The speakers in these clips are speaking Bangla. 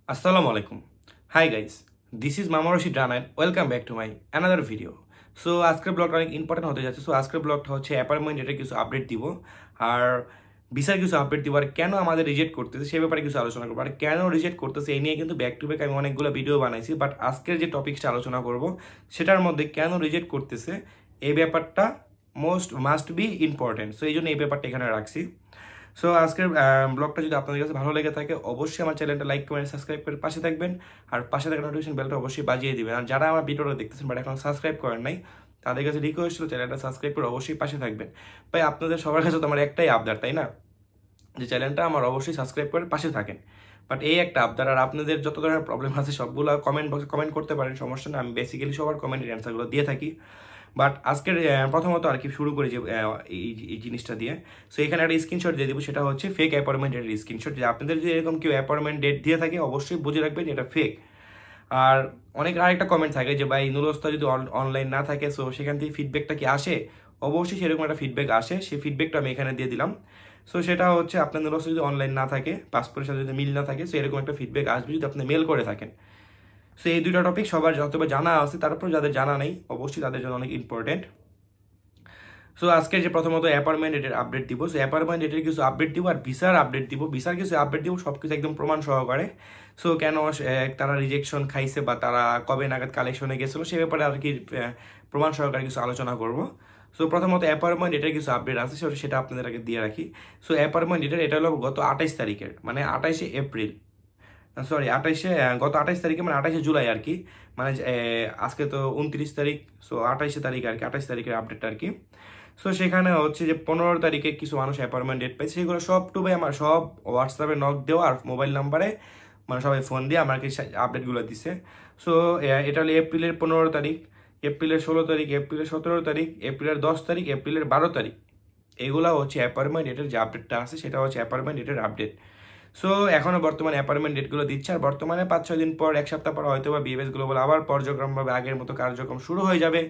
Assalamu alaikum. Hi guys, this is Mama Rashid Rana and welcome back to my another video. So আজকের ব্লগটা অনেক ইম্পর্টেন্ট হতে যাচ্ছে। সো আজকের ব্লগটা হচ্ছে অ্যাপয়েন্টমেন্ট এটা কিছু আপডেট দিব, আর ভিসার কিছু আপডেট দিব, আর কেন আমাদের রিজেক্ট করতেছে সে ব্যাপারে কিছু আলোচনা করবো। আর কেন রিজেক্ট করতেছে এই নিয়ে কিন্তু ব্যাক টু ব্যাক আমি অনেকগুলো ভিডিও বানাইছি, বাট আজকের যে টপিকসটা আলোচনা করব সেটার মধ্যে কেন রিজেক্ট করতেছে এই ব্যাপারটা মাস্ট বি ইম্পর্টেন্ট। সো এই জন্য এই ব্যাপারটা এখানে রাখছি। সো আজকের ব্লগটা যদি আপনাদের কাছে ভালো লেগে থাকে অবশ্যই আমার চ্যানেলটা লাইক কমেন্ট সাবস্ক্রাইব করে পাশে থাকবেন, আর পাশে থাকা নোটিফিকেশন বেলটা অবশ্যই বাজিয়ে দিবেন। আর যারা আমার ভিডিওটা দেখতেছেন বাট এখন সাবস্ক্রাইব করেন নাই তাদের কাছে রিকোয়েস্ট ছিল চ্যানেলটা সাবস্ক্রাইব করে অবশ্যই পাশে থাকবেন। ভাই আপনাদের সবার কাছে তো আমার একটাই আবদার, তাই না, যে চ্যানেলটা আমার অবশ্যই সাবস্ক্রাইব করে পাশে থাকেন। বাট এই একটা আবদার, আর আপনাদের যত ধরনের প্রবলেম আছে সবগুলো কমেন্ট বক্সে কমেন্ট করতে পারেন, সমস্যা না, আমি বেসিক্যালি সবার কমেন্টের অ্যান্সারগুলো দিয়ে থাকি। বাট আজকের প্রথমত আর কি শুরু করি যে এই জিনিসটা দিয়ে। সো এখানে একটা স্ক্রিনশট দিয়ে দিব, সেটা হচ্ছে ফেক অ্যাপয়েন্টমেন্ট ডেটের স্ক্রিনশট। যে আপনাদের যদি এরকম কেউ অ্যাপয়েন্টমেন্ট ডেট দিয়ে থাকে অবশ্যই বুঝে রাখবেন এটা ফেক। আর অনেক আরেকটা কমেন্ট থাকে যে ভাই নুরস্তা যদি অনলাইন না থাকে সো সেখান থেকে ফিডব্যাকটা কি আসে, অবশ্যই সেরকম একটা ফিডব্যাক আসে, সেই ফিডব্যাকটা আমি এখানে দিয়ে দিলাম। সো সেটা হচ্ছে আপনার নুরস্তা যদি অনলাইন না থাকে, পাসপোর্টের সাথে যদি মিল না থাকে, সো এরকম একটা ফিডব্যাক আসবে যদি আপনি মেল করে থাকেন। সো এই দুইটা টপিক সবার যতবার জানা আছে, তারপর যাদের জানা নেই অবশ্যই তাদের জন্য অনেক ইম্পর্টেন্ট। সো আজকে যে প্রথমত অ্যাপয়েন্টমেন্ট ডেটের আপডেট দিব, সো অ্যাপয়েন্টমেন্ট ডেটের কিছু আপডেট দিব, আর ভিসার আপডেট দিব, ভিসার কিছু আপডেট দিব, সব কিছু একদম প্রমাণ সহকারে। সো কেন তারা রিজেকশন খাইছে বা তারা কবে নাগাদ কালেকশনে গেছিলো সে ব্যাপারে আর কি প্রমাণ সহকারে কিছু আলোচনা করব। সো প্রথমত অ্যাপয়েন্টমেন্ট ডেটের কিছু আপডেট আছে সেটা আপনাদের আগে দিয়ে রাখি। সো অ্যাপয়েন্টমেন্ট ডেটের এটা হলো গত 28 তারিখের, মানে 28শে এপ্রিল, সরি 28শে, গত 28 তারিখে মানে 28শে জুলাই আর কি, মানে আজকে তো 29 তারিখ, সো 28শে তারিখ আর কি, 28 তারিখের আপডেটটা আর কি। সো সেখানে হচ্ছে যে 15 তারিখে কিছু মানুষ অ্যাপয়েন্টমেন্ট ডেট পাইছে, সেগুলো সব টুবে আমার সব হোয়াটসঅ্যাপে নক দেওয়া আর মোবাইল নাম্বারে মানে সবাই ফোন দিয়ে আমাকে আপডেটগুলো দিছে। সো এটা হলো এপ্রিলের 15 তারিখ, এপ্রিলের 16 তারিখ, এপ্রিলের 17 তারিখ, এপ্রিলের 10 তারিখ, এপ্রিলের 12 তারিখ, এগুলো হচ্ছে অ্যাপয়েন্টমেন্ট ডেটের যে আপডেটটা আছে সেটা হচ্ছে অ্যাপয়েন্টমেন্ট ডেটের আপডেট। সো এখনো বর্তমানে অ্যাপয়েন্টমেন্ট ডেটগুলো দিচ্ছে, আর বর্তমানে 5-6 দিন পর, এক সপ্তাহ পর হয়তো বা বিএফএস গ্লোবাল আবার পর্যায়ক্রমভাবে আগের মতো কার্যক্রম শুরু হয়ে যাবে।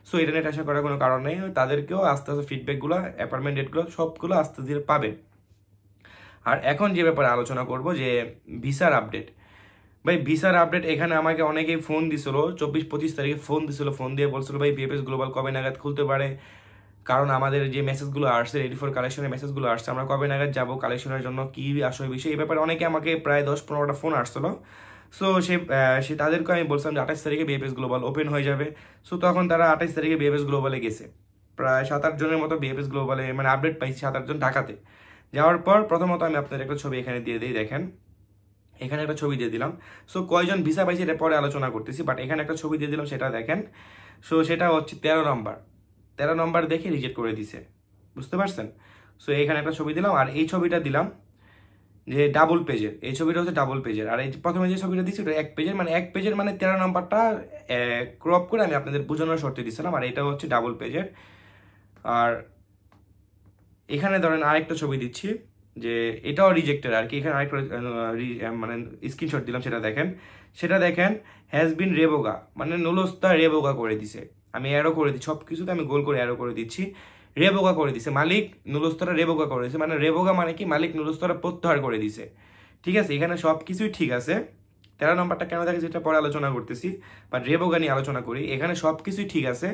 সো এটা নিয়ে টেনশন করার কোনো কারণ নেই, তাদেরকেও আস্তে আস্তে ফিডব্যাকগুলো অ্যাপয়েন্টমেন্ট ডেটগুলো সবগুলো আস্তে ধীরে পাবে। আর এখন যে ব্যাপারে আলোচনা করব যে ভিসার আপডেট। ভাই ভিসার আপডেট এখানে আমাকে অনেকেই ফোন দিছিল, 24-25 তারিখে ফোন দিছিল, ফোন দিয়ে বলছিল ভাই বিএফএস গ্লোবাল কবে নাগাদ খুলতে পারে, কারণ আমাদের যে মেসেজগুলো আসছে রেডি ফর কালেকশনের মেসেজগুলো আসছে, আমরা কবে নাগাদ যাবো কালেকশনের জন্য, কি আসলে বিষয়, এই ব্যাপারে অনেকে আমাকে প্রায় 10-15টা ফোন আসছিলো। সো সে তাদেরকে আমি বলছিলাম যে 28 তারিখে বিএফএস গ্লোবাল ওপেন হয়ে যাবে। সো তখন তারা 28 তারিখে বিএফএস গ্লোবালে গেছে, প্রায় 7-8 জনের মতো বিএফএস গ্লোবালে মানে আপডেট পাইছি, 7-8 জন ঢাকাতে যাওয়ার পর। প্রথমত আমি আপনাদের একটা ছবি এখানে দিয়ে দিই, দেখেন এখানে একটা ছবি দিয়ে দিলাম। সো কয়জন ভিসা পাইছে এটা পরে আলোচনা করতেছি, বাট এখানে একটা ছবি দিয়ে দিলাম, সেটা দেখেন। সো সেটা হচ্ছে 13 নম্বর দেখে রিজেক্ট করে দিছে, বুঝতে পারছেন। সো এখানে একটা ছবি দিলাম, আর এই ছবিটা দিলাম যে ডাবল পেজের, এই ছবিটা হচ্ছে ডাবল পেজের, আর এই প্রথমে যে ছবিটা দিচ্ছি ওটা 1 পেজের, মানে 1 পেজের মানে 13 নম্বরটা ক্রপ করে আমি আপনাদের বোঝানোর শর্তে দিচ্ছিলাম, আর এটা হচ্ছে ডাবল পেজের। আর এখানে ধরেন আরেকটা ছবি দিচ্ছি যে এটাও রিজেক্টেড আর কি, এখানে আরেকটা মানে স্ক্রিনশট দিলাম, সেটা দেখেন হ্যাজ বিন রেবোগা, মানে নুলস্তা রেবোগা করে দিছে। আমি অ্যারো করে দিচ্ছি, সব কিছুতে আমি গোল করে অ্যারো করে দিচ্ছি, রেবোগা করে দিছে, মালিক নুলস্তারা রেবোগা করে দিছে, মানে রেবোগা মানে কি মালিক নুলস্তারা প্রত্যাহার করে দিছে। ঠিক আছে, এখানে সব কিছুই ঠিক আছে। 13 নম্বরটা কেন থাকে যেটা পরে আলোচনা করতেছি, বাট রেবোগা নিয়ে আলোচনা করি। এখানে সব কিছুই ঠিক আছে,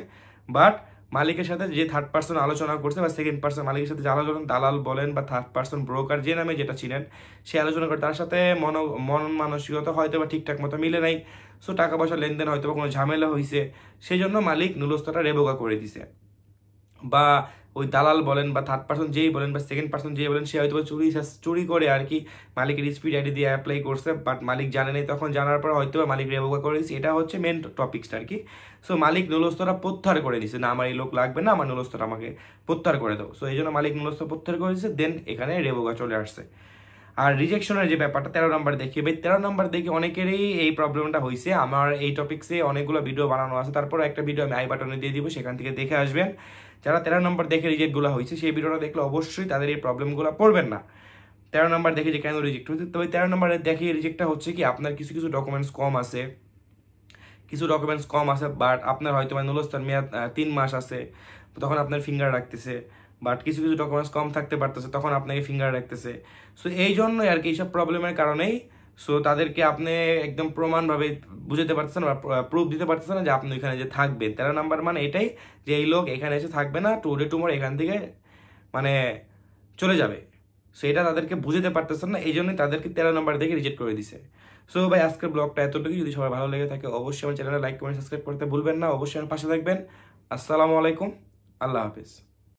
বাট মালিকের সাথে যে থার্ড পার্সন আলোচনা করছে বা সেকেন্ড পার্সন মালিকের সাথে যে আলোচনা, দালাল বলেন বা থার্ড পার্সন ব্রোকার যে নামে যেটা ছিলেন, সে আলোচনা করে তার সাথে মন মানসিকতা হয়তো বা ঠিকঠাক মতো মিলে নাই। সো টাকা পয়সা লেনদেন হয়তো বা কোনো ঝামেলা হয়েছে, সেই জন্য মালিক নুলস্তাটা রেবোগা করে দিছে। বা ওই দালাল বলেন বা থার্ড পার্সন যেই বলেন বা সেকেন্ড পার্সন যেই বলেন, সে হয়তো চুরি করে আর কি মালিকের স্পিড আইডি দিয়ে অ্যাপ্লাই করছে, বাট মালিক জানে নাই, তখন জানার পর হয়তো মালিক রেবোগা করে দিচ্ছে। এটা হচ্ছে মেন টপিক্সটা আর কি। সো মালিক নুলস্তরা প্রত্যাহার করে দিচ্ছে, না আমার এই লোক লাগবে না, আমার নুলস্তরা আমাকে প্রত্যাহার করে দাও। সো এই জন্য মালিক নুলস্তর প্রত্যাহার করে দিচ্ছে, দেন এখানে রেবোগা চলে আসছে। আর রিজেকশনের যে ব্যাপারটা 13 নম্বর দেখি, ভাই 13 নম্বর দেখে অনেকেরই এই প্রবলেমটা হয়েছে। আমার এই টপিক্সে অনেকগুলো ভিডিও বানানো আছে, তারপর একটা ভিডিও আমি আই বাটনে দিয়ে দিব, সেখান থেকে দেখে আসবেন। যারা 13 নম্বর দেখে রিজেক্টগুলো হয়েছে সেই ভিডিওটা দেখলে অবশ্যই তাদের এই প্রবলেমগুলো পড়বেন না। 13 নম্বর দেখে যে কেন রিজেক্ট হয়েছে, তবে 13 নম্বরে দেখে রিজেক্টটা হচ্ছে কি আপনার কিছু কিছু ডকুমেন্টস কম আছে, বাট আপনার হয়তো নুলস্তার মেয়াদ 3 মাস আছে, তখন আপনার ফিঙ্গার রাখতেছে, বাট কিছু কিছু ডকুমেন্টস কম থাকতে পারতেছে, তখন আপনাকে ফিঙ্গার রাখতেছে। সো এই জন্যই আর কি এইসব প্রবলেমের কারণেই সো তাদেরকে আপনি একদম প্রমাণভাবে বুঝাতে পারতেছেন বা প্রুফ দিতে পারতেছেন না যে আপনি এখানে যে থাকবেন। 13 নাম্বার মানে এটাই যে এই লোক এখানে এসে থাকবে না, টুডে টুমোর এখান থেকে মানে চলে যাবে। সো এটা তাদেরকে বুঝাতে পারতেছেন না, এই জন্যই তাদেরকে 13 নাম্বার দেখে রিজেক্ট করে দিছে। সো ভাই আজকের ব্লগটা এতটুকু। যদি সবাই ভালো লেগে থাকে অবশ্যই আমার চ্যানেলে লাইক কমেন্ট সাবস্ক্রাইব করতে ভুলবেন না। অবশ্যই আমার পাশে থাকবেন। আসসালামু আলাইকুম, আল্লাহ হাফিজ।